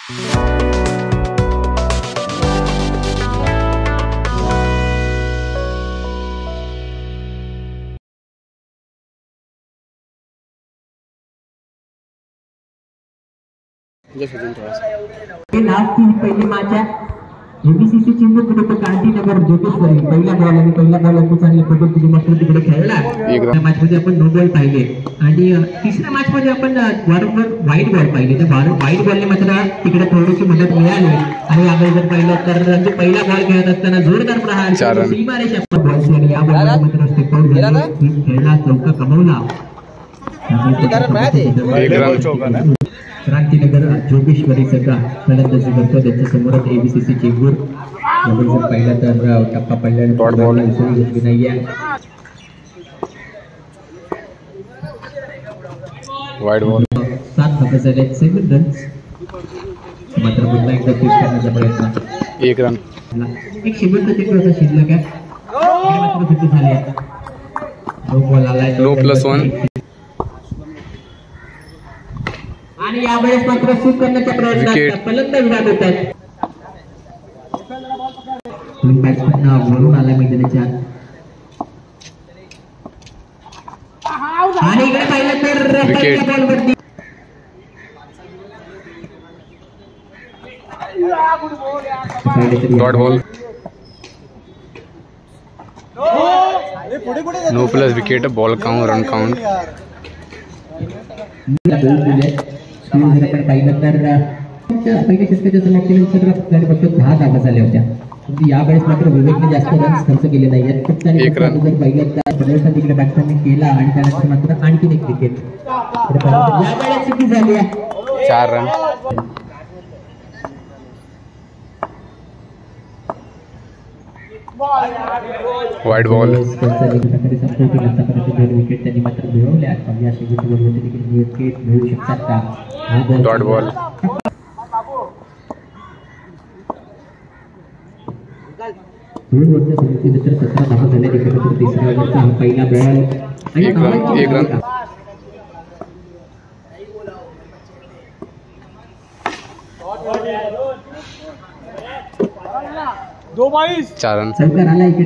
Last ही पहिली match आहे एबीसीसी चिंबूर विरुद्ध गांधीनगर जोगेश्वरी. पहिला बॉल चांगल्या पद्धतीने मात्र तिकडे खेळला. त्या मॅच मध्ये आपण नो बॉल पाहिले आणि तिसऱ्या मॅच मध्ये आपण वारंवार व्हाईट बॉल पाहिले. त्या व्हाईट बॉलने मात्र तिकडे थोडीशी मदत मिळाली आणि यावेळी जर पाहिलं तर जो पहिला बॉल खेळत असताना जोरदार प्रहार सीमारेषा बॉलची आणि या बॉलमध्ये मात्र स्टेप आउट झाले. खेळला चौका कमवला. क्रांतीनगर जोगेश्वरी सगळा फलंदाजी करतो. त्याच्या समोरच एबीसीसी चेंबूर. यावेळी जर पाहिलं तर टप्पा पडल्याने घेतली नाहीये. वाईड बॉल 7 धावा झाले 7 रन्स. मात्र पुन्हा एकदा फिट करण्याचा प्रयत्न. 1 रन. एक शेवटचा चक्राचा शिल्लक आहे. मात्र फिट झाले. नो बॉल आलाय. नो +1 आणि यावेळेस मात्र शूट करण्याचा प्रयत्न फलंदाज विराट होत आहेत. बॅट्समॅन वरून आलाय मैदानाच्या आणि इकडे पाहिलं तर बॉलवरती dot ball. No plus wicket. Ball count run count. पाहिलं तर पहिल्या षटकाच्या समाप्तीनंतर फक्त 10 धावा झाल्या होत्या. यावेळेस मात्र विवेकने जास्त रन्स खर्च केले नाही आहेत. फक्त जर पाहिलं तर प्रदर्शन तिकडे बॅट्समॅनने केला आणि त्यानंतर मात्र आणखीन एक विकेट. यावेळेस चुकी झाली आहे. 4 रन. Wide ball. विकेट त्यांनी मात्र मिळवल्या. या शेवटच्या देखील विकेट मिळू शकतात का? Dot ball. दोन ओव्हरच्या सुरुवातीनंतर 17 धावा झाल्या. तिसऱ्या ओव्हरचा हा पहिला बॉल. 1 रन. दो 4 रन. सरकार आला इकडे.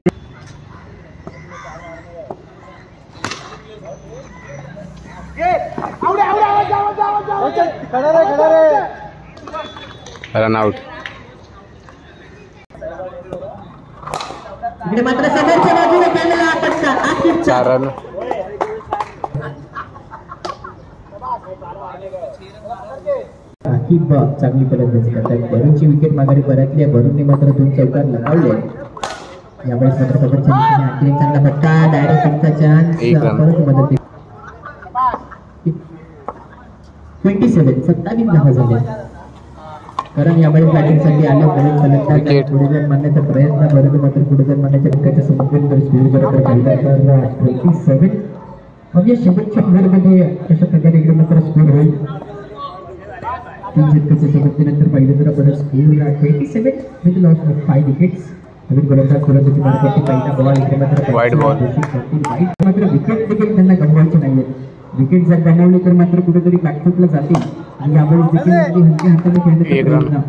Run out. इकडे मात्र समोरच्या बाजूने पडलेला फटका. 4 रन. आकिब चांगली फलंदाजी करतात. भरूनची विकेट माघारी परतली. भरूनने मात्र 2 चौकार लगावले. यावेळेस मात्र पकडच्या दिशेने आणखी एक चांगला फटका. डायरेक्ट हिटचा चान्स. परत मदत. 27 धावा झाल्या. कारण यावेळेस बॅटिंगसाठी आले म्हणून फलंदाज पुढे मारण्याचा प्रयत्न. भरून मात्र पुढे मारण्याच्या टप्प्याच्या समोर स्कोर बरोबर पाहिला तर 27. म्हणजे शेवटच्या ओव्हरमध्ये अशा प्रकारे इकडे मात्र स्कोर होईल. 3 षटकाच्या समाप्तीनंतर पाहिलं तर आपण score 27 with loss of 5 wickets. नवीन गोलंदाज फलंदाजी मार्फत पहिला बॉल. इकडे मात्र वाईड बॉल. मात्र विकेट देखील त्यांना गमवायचे नाहीये. विकेट जर गमावली तर मात्र कुठेतरी बॅकफुटला जातील आणि यावेळेस देखील हलक्या हाताने खेळण्याचा प्रयत्न.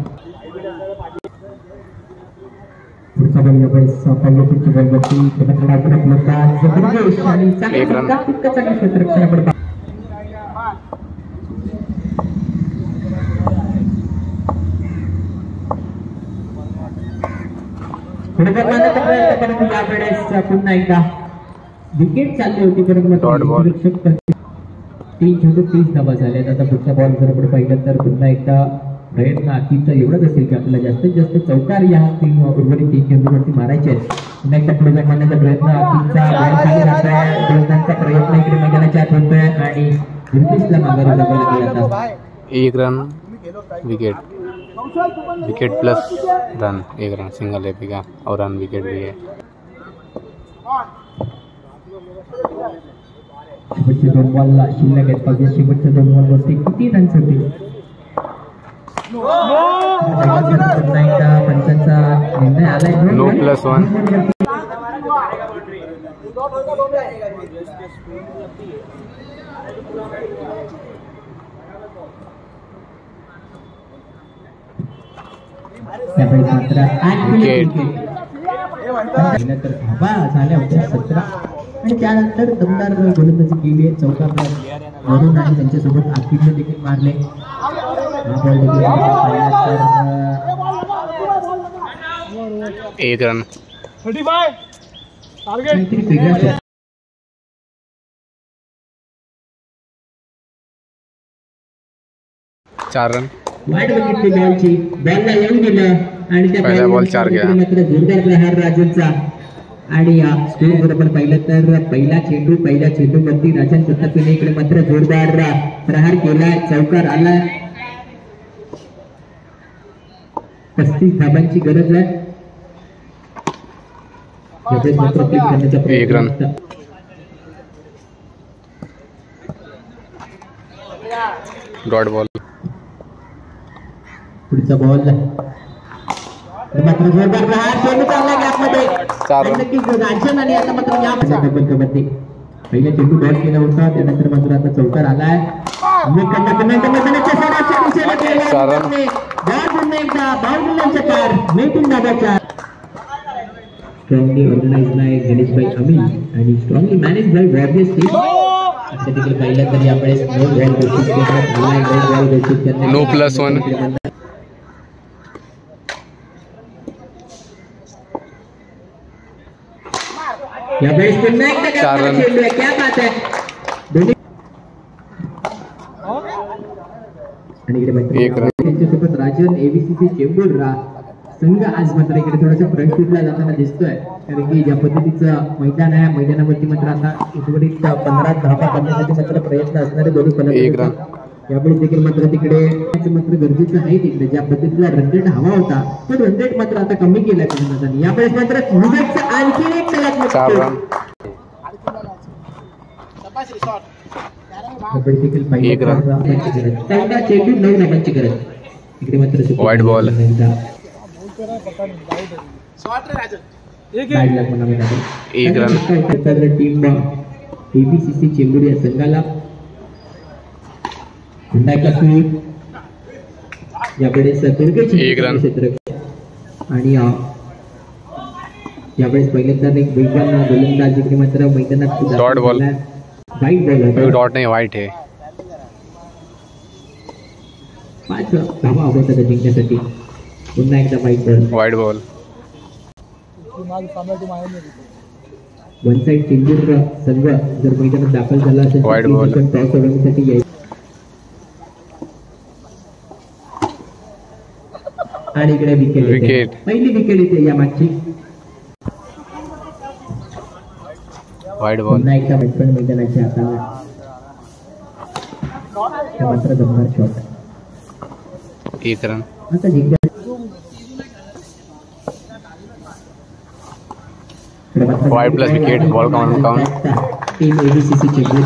पुढचा बॉल यावेळेस पहिल्या पुढच्या बॉलवरती जबरदस्त आणि चांगला क्षेत्ररक्षण पडतात. पुढे करण्याचा प्रयत्न परंतु यावेळेस पुन्हा एकदा विकेट चालली होती परंतु 30 धावा झाल्यात. आता पुढचा बॉल जर आपण पाहिलं तर पुन्हा एकदा प्रयत्न आकिबचा एवढाच असेल की आपल्याला जास्तीत जास्त चौकार या उर्वरित 3 चेंडूवरती मारायचे आहेत. पुन्हा एकदा पुढे मारण्याचा प्रयत्न आकिबचा. गोलंदाजांचा प्रयत्न इकडे मैदानाच्या आत होतोय आणि ब्रिटिशला माघारी लावायला गेला. 1 run wicket. Wicket plus run. 1 run single है पिका और रन विकेट भी है. शेवटचे 2 बॉल शिल्लक आहेत. पाहिजे शेवटच्या 2 बॉलवरती किती रन्स होतील. पंचांचा निर्णय आलाय. नो +1. त्यावेळेस मात्र Wicket. पहिलं तर धाबा झाल्या होत्या 17 आणि त्यानंतर दमदार गोलंदाजी केली आहे चौकार वरून आणि त्यांच्यासोबत आखिरने देखील मारले. हा बॉल देखील पाहिला तर 1 रन. काहीतरी वेगळा shot. चार रन. वाईट बघितली बॉलची, बॉलला येऊन गेलं आणि त्या पहिला बॉल 4 गया. मात्र जोरदार प्रहार राजनचा आणि स्कोर बरोबर पाहिलं तर पहिल्या चेंडूवरती राजन प्रतापने इकडे मात्र जोरदार प्रहार केलाय, चौकार आलाय. 35 धाबांची गरज आहे. यावेळेस मात्र क्लिक करण्याचा 1 रन. Dot ball. पुढचा बॉल मात्र जोरदार प्रहार चेंडू चालला गॅपमध्ये. 4 रन. नक्कीच राजन आणि आता मात्र या मध्ये पहिला चेंडू बॉल केला होता, त्यानंतर मात्र आता चौकार आलाय. Strongly organise by Ganeshbhai Amin आणि strongly manage by warriors team. असं देखील पाहिलं तर यावेळेस नो बॉल घोषित करण्यात आलाय. नो बॉल घोषित करण्यात No +1. यावेळेस पुन्हा एकदा 4 रन. चेंडू आहे, क्या बात आहे. दोन्ही आणि इकडे मात्र 1 रन. त्यांच्यासोबत राजन एबीसीसी चेंबूर संघ आज मात्र इकडे थोडासा फ्रंट फूटला जाताना दिसतोय, कारण की ज्या पद्धतीचं मैदान आहे मैदानावरती मात्र आता उर्वरित 15 धावा करण्यासाठी मात्र प्रयत्न असणारे दोन्ही 1 फलंदाज रन. यावेळी देखील मात्र तिकडे मात्र गरजेचं आहे. तिकडे ज्या पद्धतीचा रन रेट हवा होता तो रन रेट मात्र आता कमी केलाय फलंदाजांनी. यावेळेस मात्र आणखी एक 4 रन. एक रन. चेंडू 9 धाबांची गरज. इकडे मात्र वाईड बॉल. एक रन. टीम एबीसीसी चेंबूर या संघाला पुन्हा एकदा स्वीप. यावेळेस एक रन. आणि यावेळेस पहिल्यांदा एक वेगवान गोलंदाज इकडे मात्र मैदानात dot ball. White ball dot नाही, वाईट आहे. 5 धावा हव्या होत्या जिंकण्यासाठी. पुन्हा एकदा वाईट बॉल. वन साइड चेंडू संघ जर मैदानात दाखल झाला असेल वाईड बॉल. टॉस सोडवण्यासाठी यायचं आणि इकडे विकेट. पहिली विकेट येते या मॅचची. Wide ball. पुन्हा एकदा बॅट्समॅन मैदानाच्या हाताला मात्र जमणार शॉट. 1 रन. आता जिंकल्या wide plus wicket. Ball count. Team ABCC Chembur